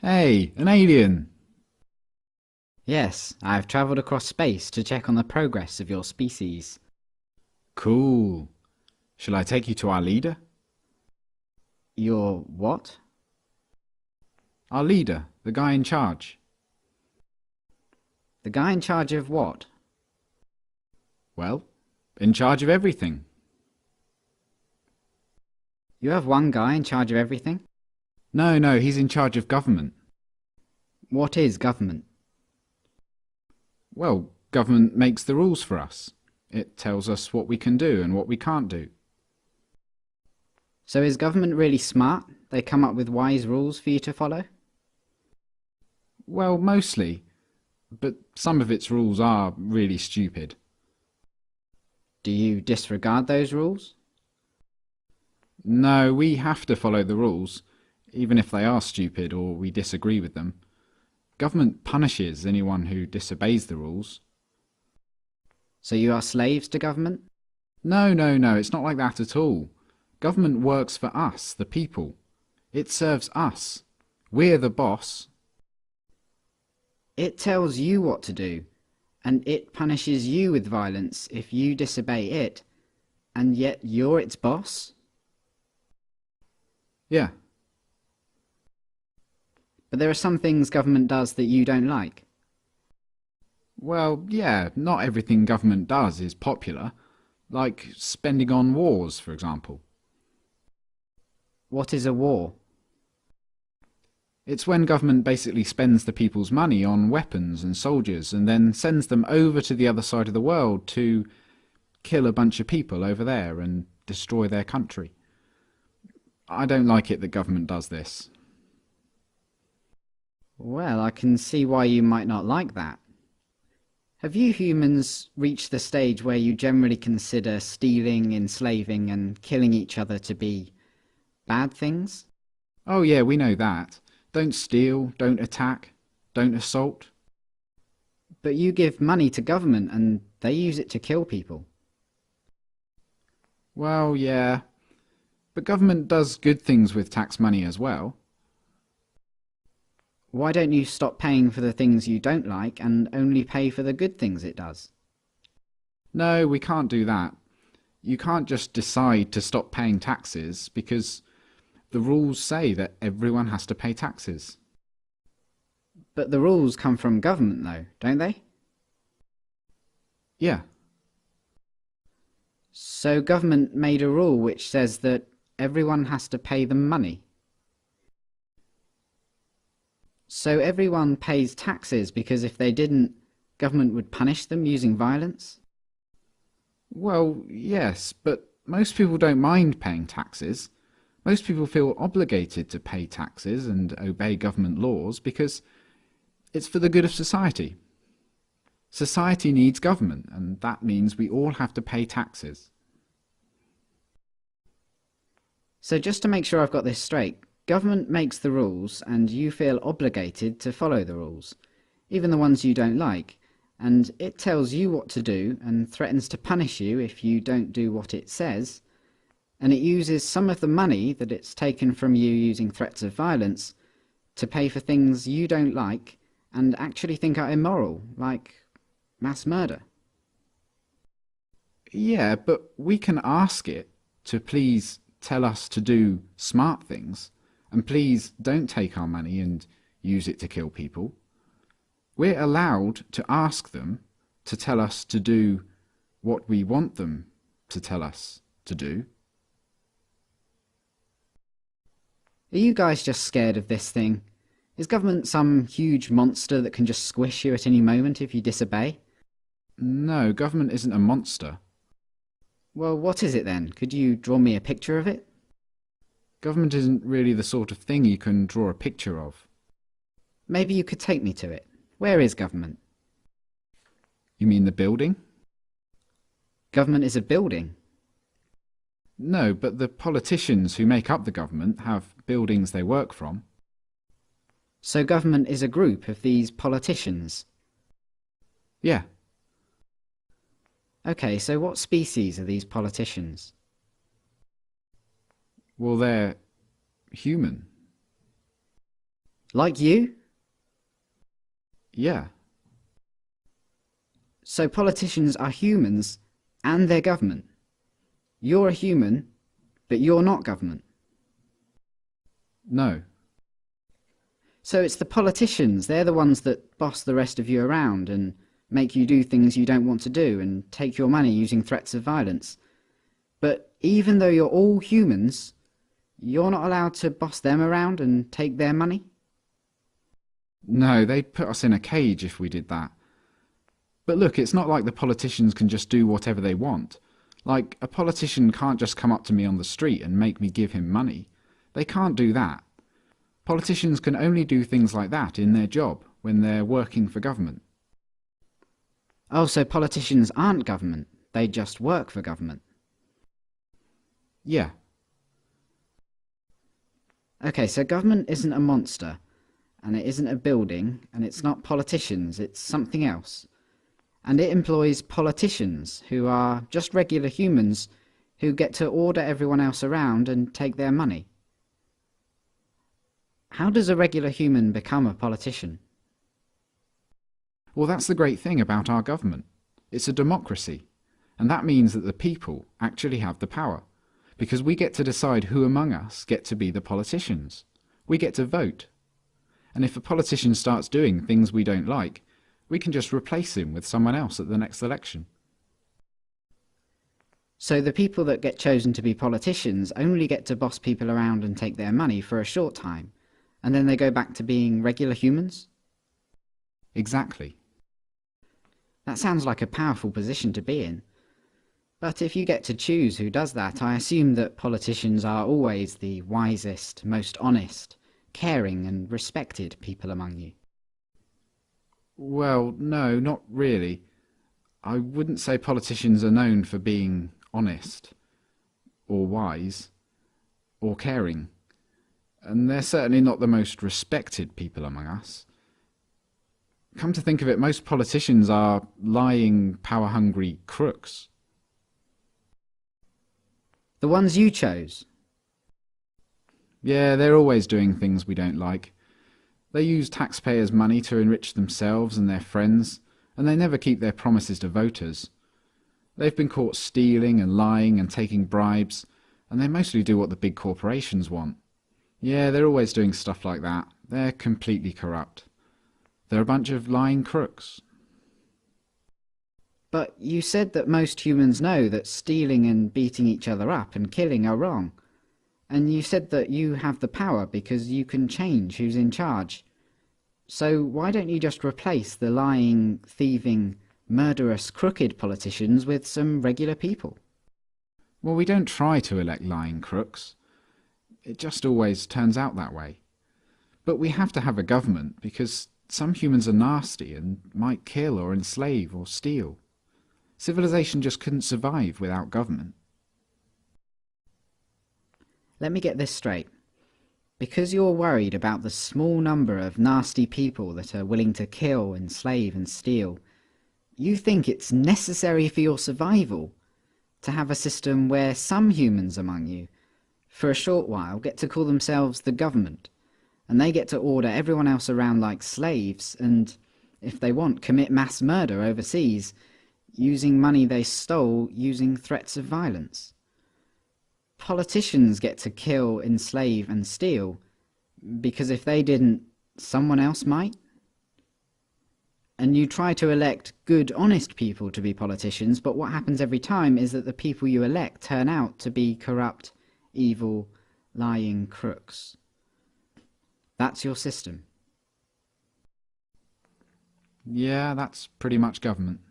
Hey, an alien! Yes, I've travelled across space to check on the progress of your species. Cool. Shall I take you to our leader? Your what? Our leader, the guy in charge. The guy in charge of what? Well, in charge of everything. You have one guy in charge of everything? No, he's in charge of government. What is government? Well, government makes the rules for us. It tells us what we can do and what we can't do. So is government really smart? They come up with wise rules for you to follow? Well, mostly, but some of its rules are really stupid. Do you disregard those rules? No, we have to follow the rules, even if they are stupid or we disagree with them. Government punishes anyone who disobeys the rules. So you are slaves to government? No, it's not like that at all. Government works for us, the people. It serves us. We're the boss. It tells you what to do, and it punishes you with violence if you disobey it, and yet you're its boss? Yeah. But there are some things government does that you don't like. Well, yeah, not everything government does is popular. Like spending on wars, for example. What is a war? It's when government basically spends the people's money on weapons and soldiers and then sends them over to the other side of the world to kill a bunch of people over there and destroy their country. I don't like it that government does this. Well, I can see why you might not like that. Have you humans reached the stage where you generally consider stealing, enslaving, and killing each other to be bad things? Oh yeah, we know that. Don't steal, don't attack, don't assault. But you give money to government and they use it to kill people. Well, yeah, but government does good things with tax money as well. Why don't you stop paying for the things you don't like and only pay for the good things it does? No, we can't do that. You can't just decide to stop paying taxes because the rules say that everyone has to pay taxes. But the rules come from government though, don't they? Yeah, So government made a rule which says that everyone has to pay them money. So everyone pays taxes because if they didn't, government would punish them using violence? well, yes, but most people don't mind paying taxes. Most people feel obligated to pay taxes and obey government laws because it's for the good of society. Society needs government, and that means we all have to pay taxes. So just to make sure I've got this straight, government makes the rules and you feel obligated to follow the rules, even the ones you don't like, and it tells you what to do and threatens to punish you if you don't do what it says, and it uses some of the money that it's taken from you using threats of violence to pay for things you don't like and actually think are immoral, like mass murder. Yeah, but we can ask it to please tell us to do smart things, and please don't take our money and use it to kill people. We're allowed to ask them to tell us to do what we want them to tell us to do. Are you guys just scared of this thing? Is government some huge monster that can just squish you at any moment if you disobey? No, government isn't a monster. Well, what is it then? Could you draw me a picture of it? Government isn't really the sort of thing you can draw a picture of. Maybe you could take me to it. Where is government? You mean the building? Government is a building. No, but the politicians who make up the government have buildings they work from. So government is a group of these politicians. Yeah, Okay, so what species are these politicians? well, they're human. Like you? Yeah. So politicians are humans and they're government. You're a human, but you're not government. No. So it's the politicians, they're the ones that boss the rest of you around and make you do things you don't want to do and take your money using threats of violence. But even though you're all humans, you're not allowed to boss them around and take their money? No, they'd put us in a cage if we did that. But look, it's not like the politicians can just do whatever they want. Like, a politician can't just come up to me on the street and make me give him money. They can't do that. Politicians can only do things like that in their job, when they're working for government. Oh, so politicians aren't government, they just work for government. Yeah. Okay, so government isn't a monster, and it isn't a building, and it's not politicians, it's something else. And it employs politicians, who are just regular humans, who get to order everyone else around and take their money. How does a regular human become a politician? Well, that's the great thing about our government. It's a democracy. And that means that the people actually have the power. Because we get to decide who among us get to be the politicians. We get to vote. And if a politician starts doing things we don't like, we can just replace him with someone else at the next election. So the people that get chosen to be politicians only get to boss people around and take their money for a short time, and then they go back to being regular humans? Exactly. That sounds like a powerful position to be in. But if you get to choose who does that, I assume that politicians are always the wisest, most honest, caring and respected people among you. Well, no, not really. I wouldn't say politicians are known for being honest, or wise, or caring. And they're certainly not the most respected people among us. Come to think of it, most politicians are lying, power-hungry crooks. The ones you chose? Yeah, they're always doing things we don't like. They use taxpayers' money to enrich themselves and their friends, and they never keep their promises to voters. They've been caught stealing and lying and taking bribes, and they mostly do what the big corporations want. Yeah, they're always doing stuff like that. They're completely corrupt. They're a bunch of lying crooks. But you said that most humans know that stealing and beating each other up and killing are wrong. And you said that you have the power because you can change who's in charge. So why don't you just replace the lying, thieving, murderous, crooked politicians with some regular people? Well, we don't try to elect lying crooks. It just always turns out that way. But we have to have a government because some humans are nasty and might kill or enslave or steal. Civilization just couldn't survive without government. Let me get this straight. Because you're worried about the small number of nasty people that are willing to kill, enslave and steal, you think it's necessary for your survival to have a system where some humans among you, for a short while, get to call themselves the government, and they get to order everyone else around like slaves and, if they want, commit mass murder overseas, using money they stole using threats of violence. Politicians get to kill, enslave and steal, because if they didn't, someone else might. And you try to elect good, honest people to be politicians, but what happens every time is that the people you elect turn out to be corrupt, evil, lying crooks. That's your system. Yeah, that's pretty much government.